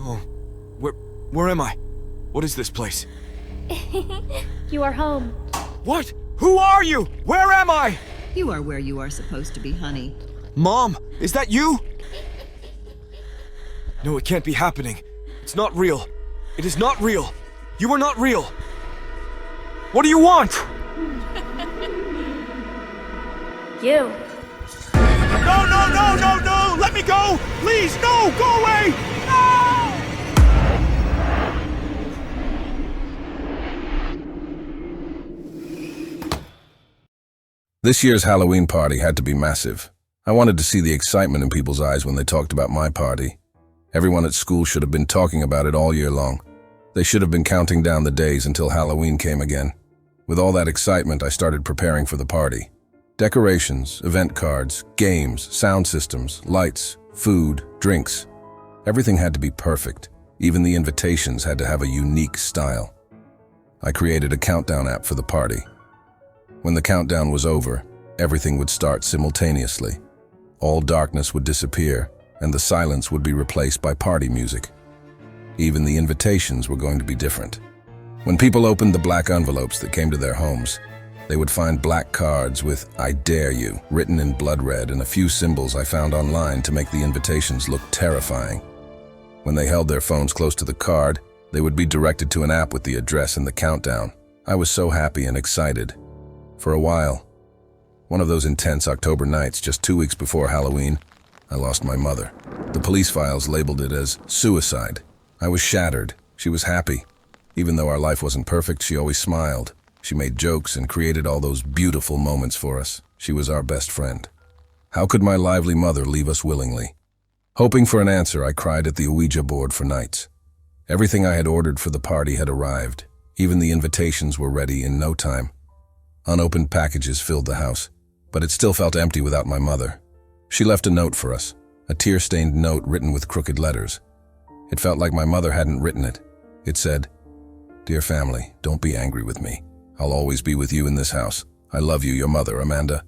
Oh, where am I? What is this place? You are home. What? Who are you? Where am I? You are where you are supposed to be, honey. Mom, is that you? No, it can't be happening. It's not real. It is not real. You are not real. What do you want? You. No, no, no, no, no! Let me go! Please, no! Go away! No! This year's Halloween party had to be massive. I wanted to see the excitement in people's eyes when they talked about my party. Everyone at school should have been talking about it all year long. They should have been counting down the days until Halloween came again. With all that excitement, I started preparing for the party. Decorations, event cards, games, sound systems, lights, food, drinks. Everything had to be perfect. Even the invitations had to have a unique style. I created a countdown app for the party. When the countdown was over, everything would start simultaneously. All darkness would disappear, and the silence would be replaced by party music. Even the invitations were going to be different. When people opened the black envelopes that came to their homes, they would find black cards with "I dare you" written in blood red and a few symbols I found online to make the invitations look terrifying. When they held their phones close to the card, they would be directed to an app with the address and the countdown. I was so happy and excited. For a while, one of those intense October nights just 2 weeks before Halloween, I lost my mother. The police files labeled it as suicide. I was shattered. She was happy. Even though our life wasn't perfect, she always smiled. She made jokes and created all those beautiful moments for us. She was our best friend. How could my lively mother leave us willingly? Hoping for an answer, I cried at the Ouija board for nights. Everything I had ordered for the party had arrived. Even the invitations were ready in no time. Unopened packages filled the house, but it still felt empty without my mother. She left a note for us, a tear-stained note written with crooked letters. It felt like my mother hadn't written it. It said, "Dear family, don't be angry with me. I'll always be with you in this house. I love you, your mother, Amanda.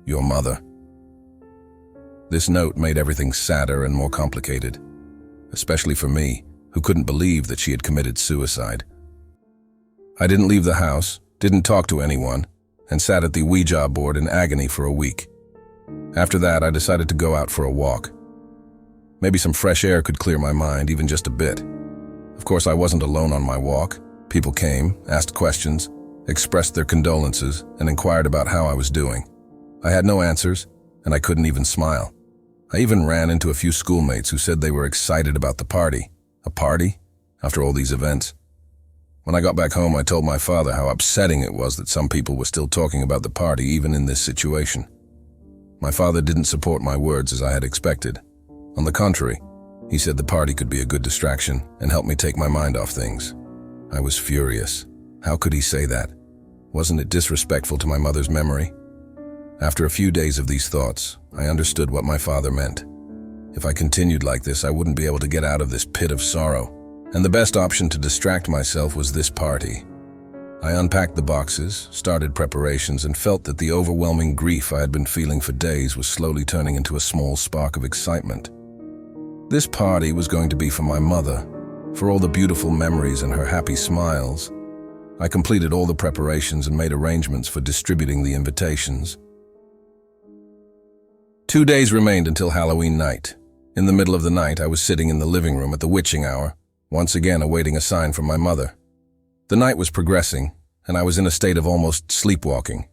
Your mother." This note made everything sadder and more complicated, especially for me, who couldn't believe that she had committed suicide. I didn't leave the house, didn't talk to anyone, and sat at the Ouija board in agony for a week. After that, I decided to go out for a walk. Maybe some fresh air could clear my mind, even just a bit. Of course, I wasn't alone on my walk. People came, asked questions, expressed their condolences, and inquired about how I was doing. I had no answers, and I couldn't even smile. I even ran into a few schoolmates who said they were excited about the party. A party? After all these events. When I got back home, I told my father how upsetting it was that some people were still talking about the party even in this situation. My father didn't support my words as I had expected. On the contrary, he said the party could be a good distraction and help me take my mind off things. I was furious. How could he say that? Wasn't it disrespectful to my mother's memory? After a few days of these thoughts, I understood what my father meant. If I continued like this, I wouldn't be able to get out of this pit of sorrow. And the best option to distract myself was this party. I unpacked the boxes, started preparations, and felt that the overwhelming grief I had been feeling for days was slowly turning into a small spark of excitement. This party was going to be for my mother, for all the beautiful memories and her happy smiles. I completed all the preparations and made arrangements for distributing the invitations. 2 days remained until Halloween night. In the middle of the night, I was sitting in the living room at the witching hour, once again awaiting a sign from my mother. The night was progressing, and I was in a state of almost sleepwalking.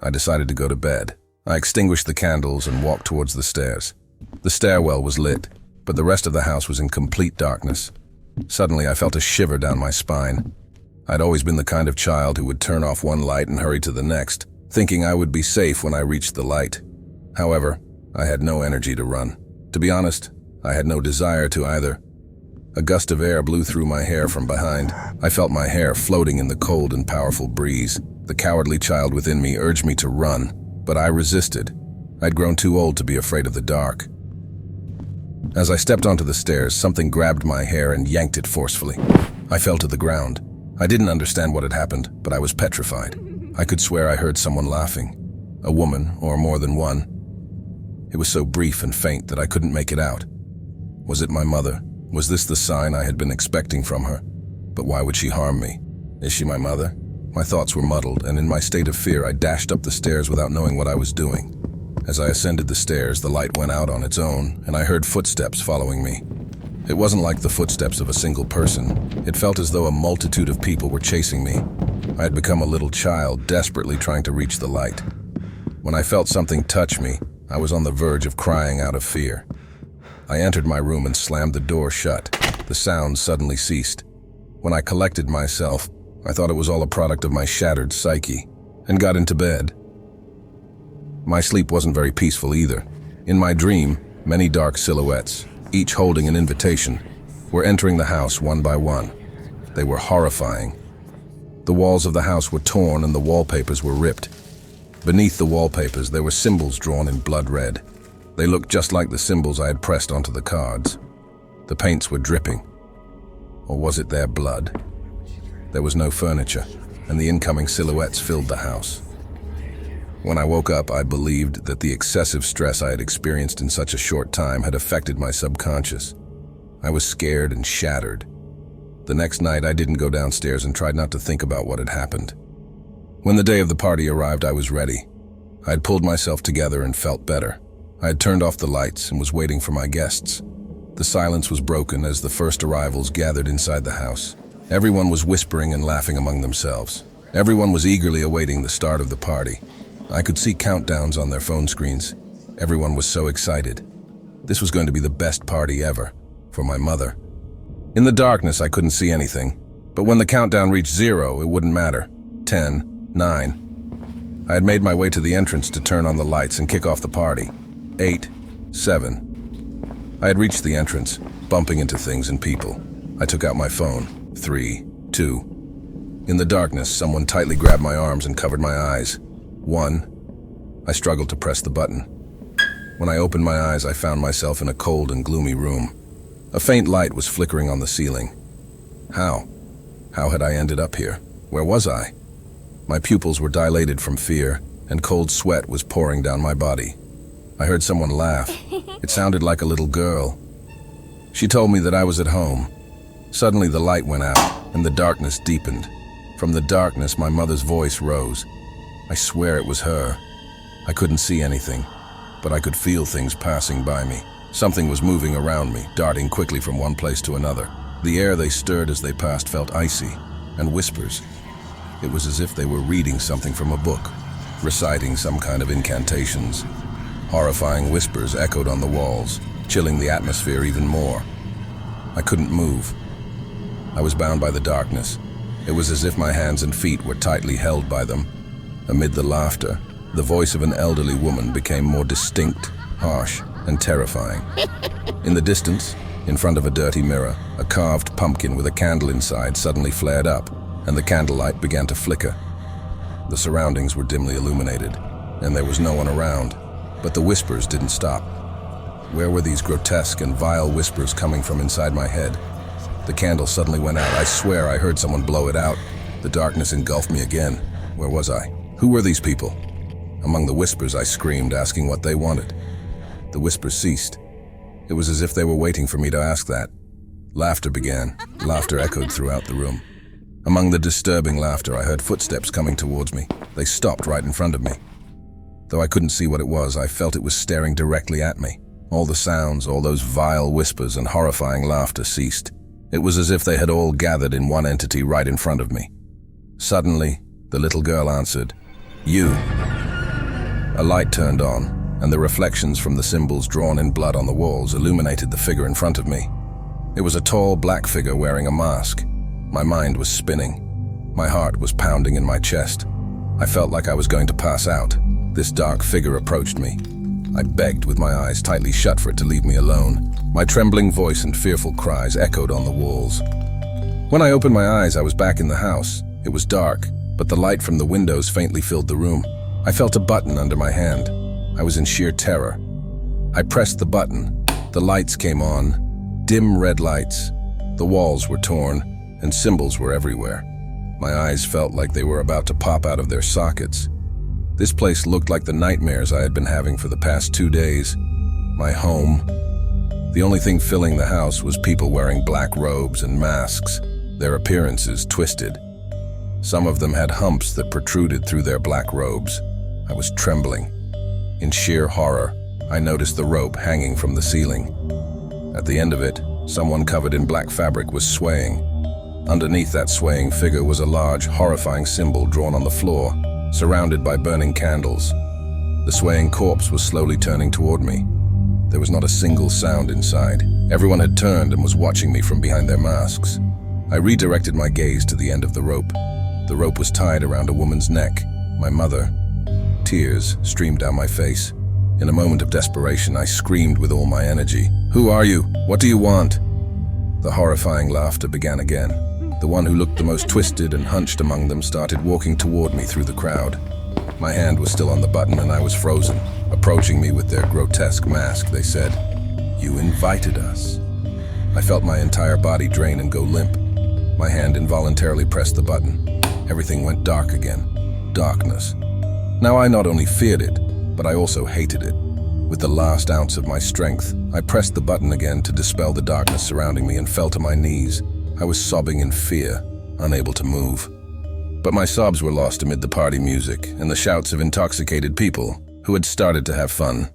I decided to go to bed. I extinguished the candles and walked towards the stairs. The stairwell was lit, but the rest of the house was in complete darkness. Suddenly, I felt a shiver down my spine. I'd always been the kind of child who would turn off one light and hurry to the next, thinking I would be safe when I reached the light. However, I had no energy to run. To be honest, I had no desire to either. A gust of air blew through my hair from behind. I felt my hair floating in the cold and powerful breeze. The cowardly child within me urged me to run, but I resisted. I'd grown too old to be afraid of the dark. As I stepped onto the stairs, something grabbed my hair and yanked it forcefully. I fell to the ground. I didn't understand what had happened, but I was petrified. I could swear I heard someone laughing. A woman, or more than one. It was so brief and faint that I couldn't make it out. Was it my mother? Was this the sign I had been expecting from her? But why would she harm me? Is she my mother? My thoughts were muddled, and in my state of fear, I dashed up the stairs without knowing what I was doing. As I ascended the stairs, the light went out on its own, and I heard footsteps following me. It wasn't like the footsteps of a single person. It felt as though a multitude of people were chasing me. I had become a little child, desperately trying to reach the light. When I felt something touch me, I was on the verge of crying out of fear. I entered my room and slammed the door shut. The sounds suddenly ceased. When I collected myself, I thought it was all a product of my shattered psyche, and got into bed. My sleep wasn't very peaceful either. In my dream, many dark silhouettes, each holding an invitation, were entering the house one by one. They were horrifying. The walls of the house were torn and the wallpapers were ripped. Beneath the wallpapers, there were symbols drawn in blood red. They looked just like the symbols I had pressed onto the cards. The paints were dripping. Or was it their blood? There was no furniture, and the incoming silhouettes filled the house. When I woke up, I believed that the excessive stress I had experienced in such a short time had affected my subconscious. I was scared and shattered. The next night, I didn't go downstairs and tried not to think about what had happened. When the day of the party arrived, I was ready. I had pulled myself together and felt better. I had turned off the lights and was waiting for my guests. The silence was broken as the first arrivals gathered inside the house. Everyone was whispering and laughing among themselves. Everyone was eagerly awaiting the start of the party. I could see countdowns on their phone screens. Everyone was so excited. This was going to be the best party ever, for my mother. In the darkness, I couldn't see anything, but when the countdown reached 0, it wouldn't matter. 10, 9. I had made my way to the entrance to turn on the lights and kick off the party. 8, 7. I had reached the entrance, bumping into things and people. I took out my phone. 3, 2. In the darkness, someone tightly grabbed my arms and covered my eyes. 1. I struggled to press the button. When I opened my eyes, I found myself in a cold and gloomy room. A faint light was flickering on the ceiling. How? How had I ended up here? Where was I? My pupils were dilated from fear, and cold sweat was pouring down my body. I heard someone laugh. It sounded like a little girl. She told me that I was at home. Suddenly the light went out, and the darkness deepened. From the darkness, my mother's voice rose. I swear it was her. I couldn't see anything, but I could feel things passing by me. Something was moving around me, darting quickly from one place to another. The air they stirred as they passed felt icy, and whispers. It was as if they were reading something from a book, reciting some kind of incantations. Horrifying whispers echoed on the walls, chilling the atmosphere even more. I couldn't move. I was bound by the darkness. It was as if my hands and feet were tightly held by them. Amid the laughter, the voice of an elderly woman became more distinct, harsh, and terrifying. In the distance, in front of a dirty mirror, a carved pumpkin with a candle inside suddenly flared up, and the candlelight began to flicker. The surroundings were dimly illuminated, and there was no one around, but the whispers didn't stop. Where were these grotesque and vile whispers coming from inside my head? The candle suddenly went out. I swear I heard someone blow it out. The darkness engulfed me again. Where was I? Who were these people? Among the whispers, I screamed, asking what they wanted. The whispers ceased. It was as if they were waiting for me to ask that. Laughter began. Laughter echoed throughout the room. Among the disturbing laughter, I heard footsteps coming towards me. They stopped right in front of me. Though I couldn't see what it was, I felt it was staring directly at me. All the sounds, all those vile whispers and horrifying laughter ceased. It was as if they had all gathered in one entity right in front of me. Suddenly, the little girl answered, "You." A light turned on, and the reflections from the symbols drawn in blood on the walls illuminated the figure in front of me. It was a tall, black figure wearing a mask. My mind was spinning. My heart was pounding in my chest. I felt like I was going to pass out. This dark figure approached me. I begged with my eyes tightly shut for it to leave me alone. My trembling voice and fearful cries echoed on the walls. When I opened my eyes, I was back in the house. It was dark, but the light from the windows faintly filled the room. I felt a button under my hand. I was in sheer terror. I pressed the button. The lights came on, dim red lights. The walls were torn, and symbols were everywhere. My eyes felt like they were about to pop out of their sockets. This place looked like the nightmares I had been having for the past 2 days. My home, The only thing filling the house was people wearing black robes and masks, their appearances twisted. Some of them had humps that protruded through their black robes. I was trembling. In sheer horror, I noticed the rope hanging from the ceiling. At the end of it, someone covered in black fabric was swaying. Underneath that swaying figure was a large, horrifying symbol drawn on the floor, surrounded by burning candles. The swaying corpse was slowly turning toward me. There was not a single sound inside. Everyone had turned and was watching me from behind their masks. I redirected my gaze to the end of the rope. The rope was tied around a woman's neck, my mother. Tears streamed down my face. In a moment of desperation, I screamed with all my energy. "Who are you? What do you want?" The horrifying laughter began again. The one who looked the most twisted and hunched among them started walking toward me through the crowd. My hand was still on the button and I was frozen. Approaching me with their grotesque mask, they said, "You invited us." I felt my entire body drain and go limp. My hand involuntarily pressed the button. Everything went dark again. Darkness. Now I not only feared it, but I also hated it. With the last ounce of my strength, I pressed the button again to dispel the darkness surrounding me and fell to my knees. I was sobbing in fear, unable to move. But my sobs were lost amid the party music and the shouts of intoxicated people who had started to have fun.